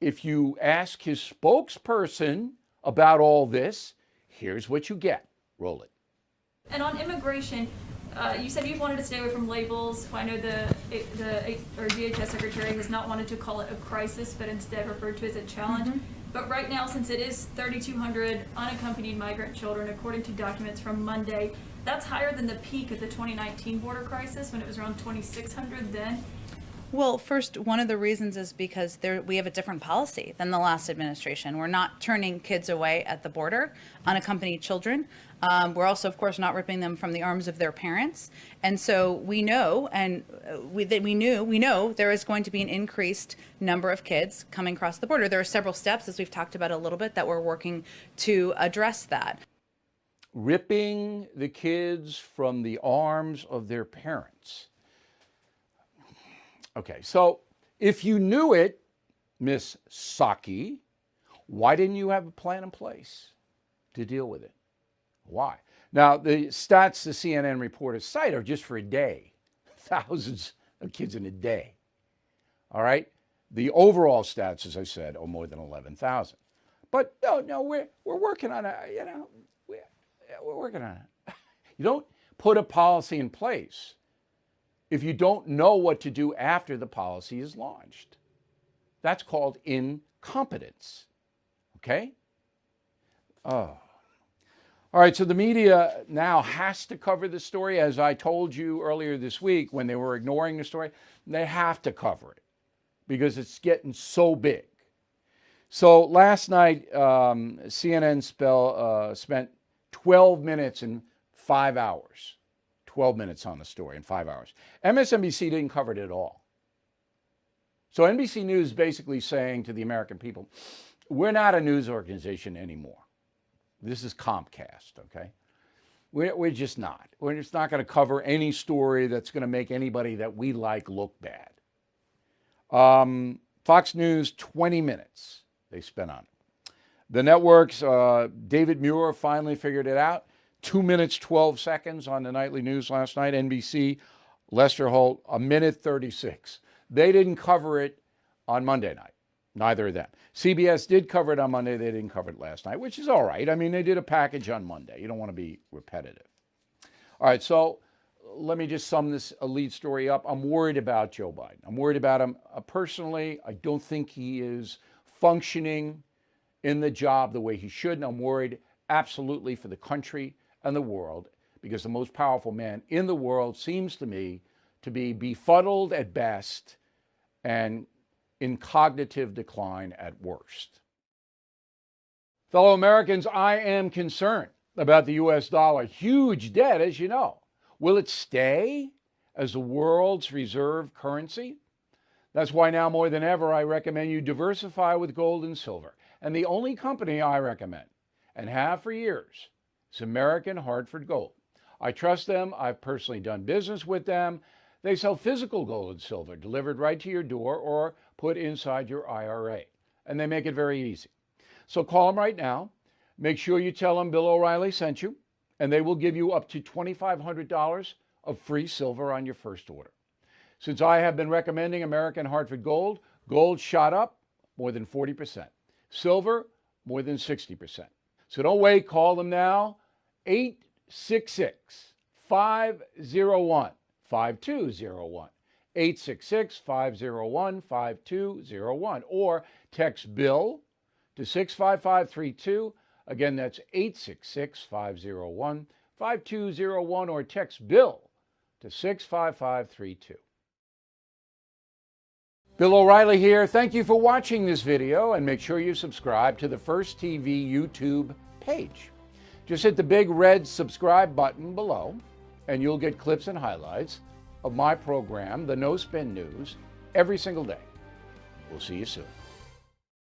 if you ask his spokesperson about all this, here's what you get. Roll it. And on immigration, you said you wanted to stay away from labels. I know the DHS secretary has not wanted to call it a crisis, but instead referred to it as a challenge. Mm-hmm. But right now, since it is 3,200 unaccompanied migrant children, according to documents from Monday, that's higher than the peak of the 2019 border crisis when it was around 2,600 then. Well, first, one of the reasons is because we have a different policy than the last administration. We're not turning kids away at the border, unaccompanied children. We're also, of course, not ripping them from the arms of their parents. And so we know, and we know there is going to be an increased number of kids coming across the border. There are several steps, as we've talked about a little bit, that we're working to address that. Ripping the kids from the arms of their parents. Okay, so if you knew it, Miss Psaki, why didn't you have a plan in place to deal with it? Why? Now, the stats the CNN reporters cite are just for a day. Thousands of kids in a day. All right? The overall stats, as I said, are more than 11,000. But no, we're working on it. You know, we're working on it. You don't put a policy in place if you don't know what to do after the policy is launched. That's called incompetence. Okay? Oh. All right, so the media now has to cover the story. As I told you earlier this week, when they were ignoring the story, they have to cover it because it's getting so big. So last night, CNN spent 12 minutes and 5 hours. 12 minutes on the story in 5 hours. MSNBC didn't cover it at all. So NBC News basically saying to the American people, we're not a news organization anymore. This is Comcast, okay? We're just not. We're just not going to cover any story that's going to make anybody that we like look bad. Fox News, 20 minutes they spent on it. The networks, David Muir finally figured it out. 2 minutes, 12 seconds on the nightly news last night. NBC, Lester Holt, 1:36. They didn't cover it on Monday night, neither of them. CBS did cover it on Monday. They didn't cover it last night, which is all right. I mean, they did a package on Monday. You don't want to be repetitive. All right, so let me just sum this lead story up. I'm worried about Joe Biden. I'm worried about him personally. I don't think he is functioning in the job the way he should, and I'm worried absolutely for the country and the world, because the most powerful man in the world seems to me to be befuddled at best and in cognitive decline at worst. Fellow Americans, I am concerned about the US dollar. Huge debt, as you know. Will it stay as the world's reserve currency? That's why now more than ever I recommend you diversify with gold and silver. And the only company I recommend, and have for years, is American Hartford Gold. I trust them. I've personally done business with them. They sell physical gold and silver delivered right to your door or put inside your IRA. And they make it very easy. So call them right now. Make sure you tell them Bill O'Reilly sent you, and they will give you up to $2,500 of free silver on your first order. Since I have been recommending American Hartford Gold, gold shot up more than 40%. Silver, more than 60%. So don't wait. Call them now. 866-501-5201. 866-501-5201. Or text Bill to 65532. Again, that's 866-501-5201. Or text Bill to 65532. Bill O'Reilly here. Thank you for watching this video, and make sure you subscribe to the First TV YouTube page. Just hit the big red subscribe button below, and you'll get clips and highlights of my program, The No Spin News, every single day. We'll see you soon.